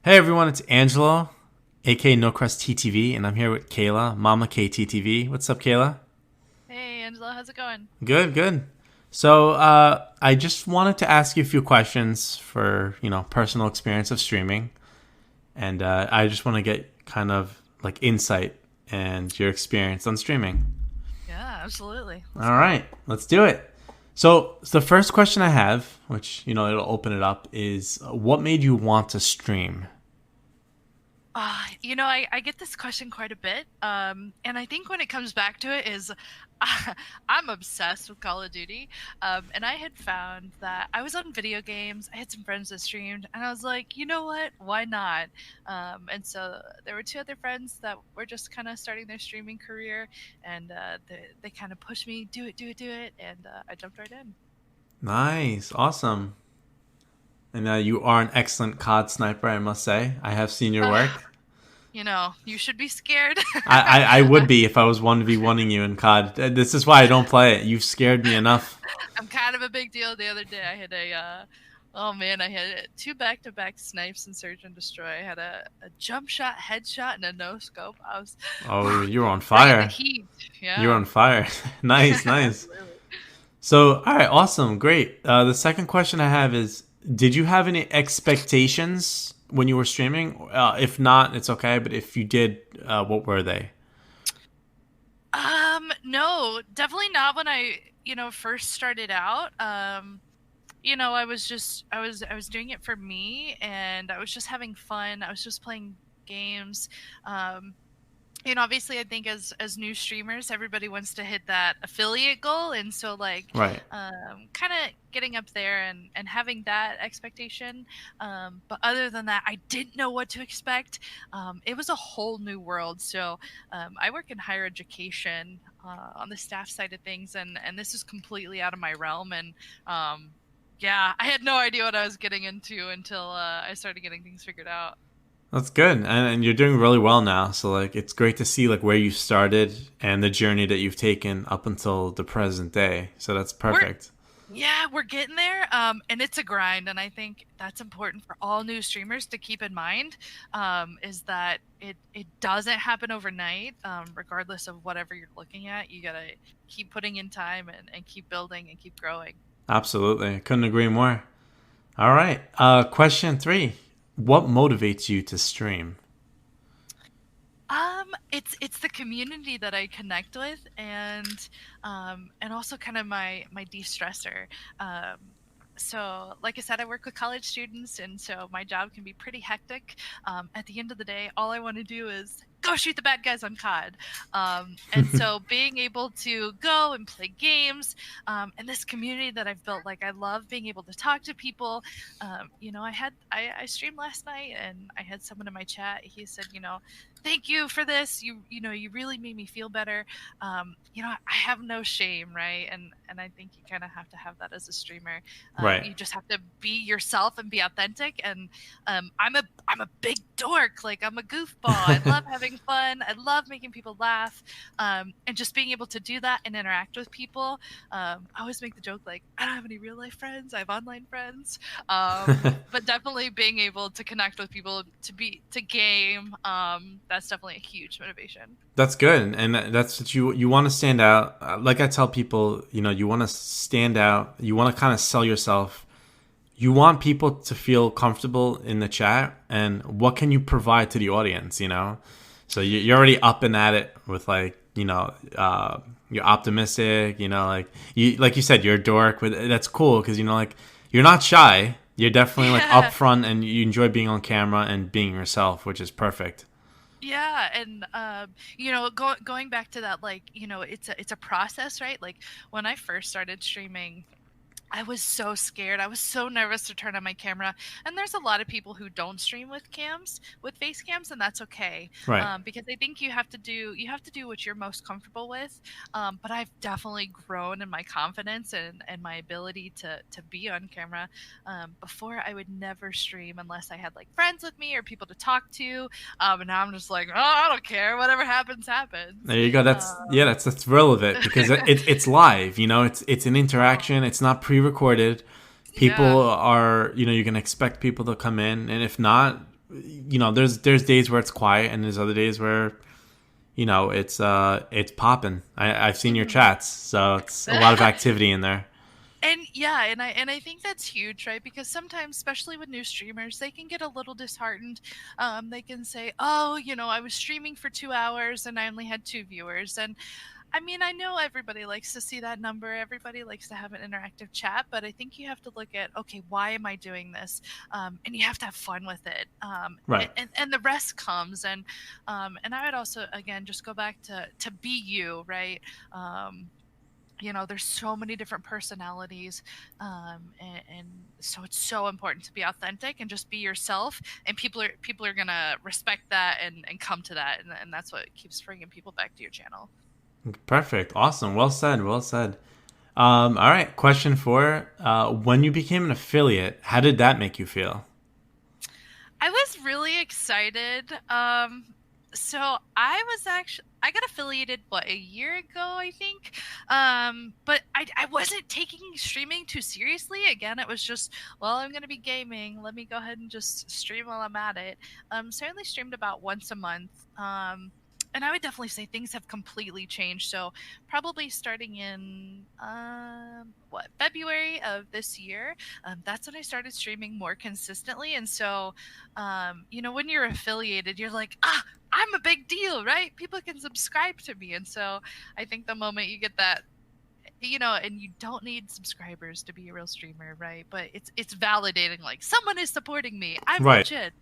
Hey everyone, it's Angelo, aka No Crust TTV, and I'm here with Kayla, MamaKayTTV. What's up, Kayla? Hey Angela, how's it going? Good, good. So I just wanted to ask you a few questions for personal experience of streaming, and I just want to get kind of like insight and your experience on streaming. Yeah, absolutely. Let's All go. right, let's do it. So the first question I have, which it'll open it up, is what made you want to stream? I get this question quite a bit. And I think when it comes back to it is I'm obsessed with Call of Duty. And I had found that I was on video games. I had some friends that streamed, and I was like, you know what? Why not? And so there were two other friends that were just kind of starting their streaming career, and they kind of pushed me, do it, do it, do it, and I jumped right in. Nice, awesome. And you are an excellent COD sniper, I must say. I have seen your work. You should be scared. I would be if I was 1v1ing you in COD. This is why I don't play it. You've scared me enough. I'm kind of a big deal. The other day, I had oh man, I had two back-to-back snipes in Search and Destroy. I had a jump shot, headshot, and a no scope. I was Oh, you're on bringing the fire. heat. You're Yeah, on fire. Nice, nice. absolutely. So, all right, awesome, great. The second question I have is did you have any expectations when you were streaming? If not, it's okay. But if you did, what were they? No, definitely not when I first started out. I was doing it for me, and I was just having fun. I was just playing games. Um, Obviously, I think as new streamers, everybody wants to hit that affiliate goal, and so Right. kind of getting up there and having that expectation. But other than that, I didn't know what to expect. It was a whole new world. So I work in higher education on the staff side of things, and this is completely out of my realm. And yeah, I had no idea what I was getting into until I started getting things figured out. That's good, and you're doing really well now. So like, it's great to see like where you started and the journey that you've taken up until the present day. So that's We're perfect. Yeah, we're getting there. And it's a grind, and I think that's important for all new streamers to keep in mind. Is that it doesn't happen overnight. Regardless of whatever you're looking at, you gotta keep putting in time and keep building and keep growing. Absolutely, couldn't agree more. All right, question three: what motivates you to stream? It's the community that I connect with, and also kind of my de-stressor. Um, so, like I said, I work with college students, and so my job can be pretty hectic. At the end of the day, all I want to do is go shoot the bad guys on COD. And so, being able to go and play games, and this community that I've built, like I love being able to talk to people. I streamed last night, and I had someone in my chat. He said, thank you for this. You really made me feel better. I have no shame, right? And I think you kind of have to have that as a streamer. Right. You just have to be yourself and be authentic. And I'm a big dork. Like I'm a goofball. I love having fun. I love making people laugh. And just being able to do that and interact with people. I always make the joke like I don't have any real life friends. I have online friends. But definitely being able to connect with people to game. That's definitely a huge motivation. That's good, and that's what you want to stand out. Like I tell people, you want to stand out. You want to kind of sell yourself. You want people to feel comfortable in the chat, and what can you provide to the audience? So you're already up and at it with you're optimistic. Like you said, you're a dork. But that's cool because like you're not shy. You're definitely like Yeah. upfront, and you enjoy being on camera and being yourself, which is perfect. Yeah, and going back to that, like it's a process, right? Like when I first started streaming, I was so scared. I was so nervous to turn on my camera. And there's a lot of people who don't stream with face cams, and that's okay. Right. Because I think you have to do what you're most comfortable with. But I've definitely grown in my confidence and my ability to be on camera. Before I would never stream unless I had like friends with me or people to talk to. And now I'm just like, oh, I don't care. Whatever happens, happens. There you go. That's thrill of it because it's live. It's an interaction. It's not pre-recorded. People Yeah. are you can expect people to come in, and if not, there's days where it's quiet, and there's other days where it's popping. I've seen your Mhm. chats, so it's a lot of activity in there. And yeah, and I think that's huge, right? Because sometimes, especially with new streamers, they can get a little disheartened. They can say, "Oh, I was streaming for 2 hours and I only had two viewers." And I mean, I know everybody likes to see that number. Everybody likes to have an interactive chat, but I think you have to look at, okay, why am I doing this? And you have to have fun with it. Right. And the rest comes. And I would also, again, just go back to be you, right? Um, there's so many different personalities, and so it's so important to be authentic and just be yourself, and people are gonna respect that and come to that, and that's what keeps bringing people back to your channel. Perfect. Awesome. Well said. Well said. All right. Question four. When you became an affiliate, how did that make you feel? I was really excited. So I got affiliated a year ago, I think. But I wasn't taking streaming too seriously. Again, it was just, well, I'm gonna be gaming. Let me go ahead and just stream while I'm at it. So I only streamed about once a month. And I would definitely say things have completely changed. So probably starting in February of this year, that's when I started streaming more consistently. And so when you're affiliated, you're like, I'm a big deal, right? People can subscribe to me. And so I think the moment you get that, and you don't need subscribers to be a real streamer, right? But it's validating, like someone is supporting me. I'm Right. legit.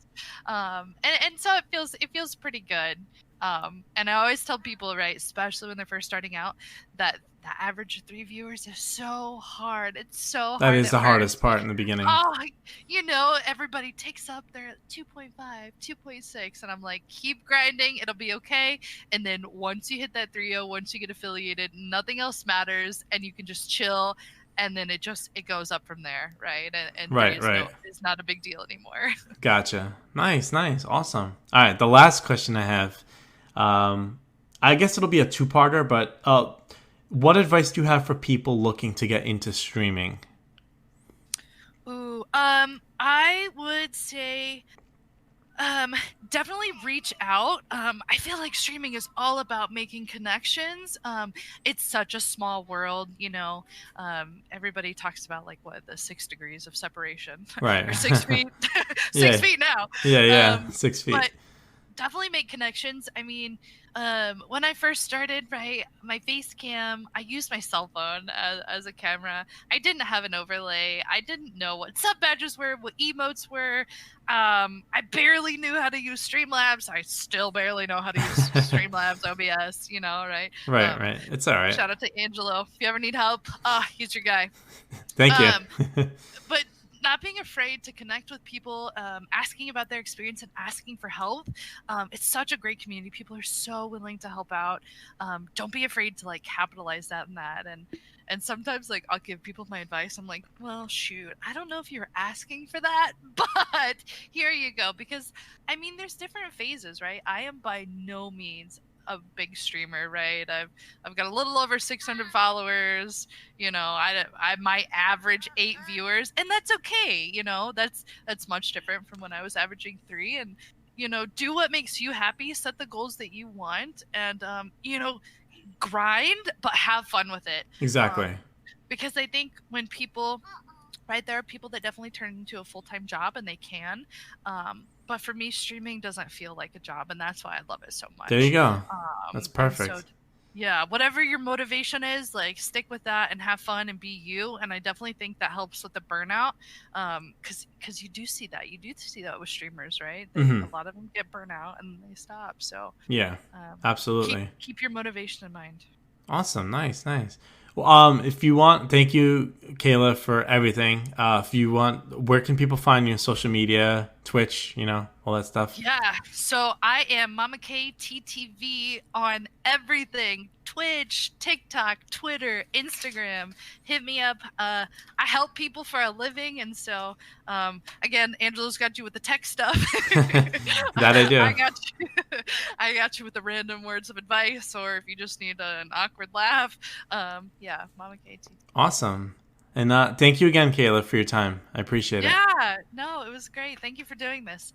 And so it feels pretty good. And I always tell people, right, especially when they're first starting out, that the average of 3 viewers is so hard. It's so That hard is at the hardest first. part in the beginning. Oh, everybody takes up their 2.5, 2.6, and I'm like, keep grinding, it'll be okay. And then once you hit that 3.0, once you get affiliated, nothing else matters, and you can just chill, and then it goes up from there, right? And three Right. is Right. not a big deal anymore. Gotcha. Nice. Nice. Awesome. All right. The last question I have. Um, I guess it'll be a two-parter, but what advice do you have for people looking to get into streaming? Ooh, I would say Um, definitely reach out. I feel like streaming is all about making connections. It's such a small world, everybody talks about like what the 6 degrees of separation Right. or 6 feet, six Yeah. feet now. Yeah. Yeah. Um, 6 feet. but definitely make connections. I mean, when I first started, right, my face cam, I used my cell phone as a camera. I didn't have an overlay. I didn't know what sub badges were, what emotes were. I barely knew how to use Streamlabs. I still barely know how to use Streamlabs, OBS, right? Right. Right. It's all right. Shout out to Angelo. If you ever need help, he's your guy. Thank you. Um, but not being afraid to connect with people, asking about their experience and asking for help. It's such a great community. People are so willing to help out. Don't be afraid to like capitalize that and that. And sometimes like I'll give people my advice. I'm like, well, shoot, I don't know if you're asking for that, but here you go. Because I mean, there's different phases, right? I am by no means a big streamer, right? I've got a little over 600 followers. I might average 8 viewers, and that's okay. That's much different from when I was averaging 3. And do what makes you happy, set the goals that you want, and grind, but have fun with it. Exactly. Because I think when people, right, there are people that definitely turn into a full-time job, and they can. But for me, streaming doesn't feel like a job, and that's why I love it so There you much. go. That's And so, perfect. yeah, whatever your motivation is, like stick with that and have fun and be you. And I definitely think that helps with the burnout, because you do see that with streamers, right? A Hmm. lot of them get burnout and they stop. So Yeah. keep Absolutely. keep your motivation in mind. Awesome. Nice. Nice. Well, if you want, thank you, Kayla, for everything. If you want, where can people find you on social media, Twitch, all that stuff? Yeah, so I am MamaKayTTV on everything: Twitch, TikTok, Twitter, Instagram. Hit me up. I help people for a living, and so again, Angelo's got you with the tech stuff. That I do. I got you. I got you with the random words of advice, or if you just need an awkward laugh. Yeah, MamaKayTTV. Awesome. And thank you again, Kayla, for your time. I appreciate it. Yeah, no, it was great. Thank you for doing this.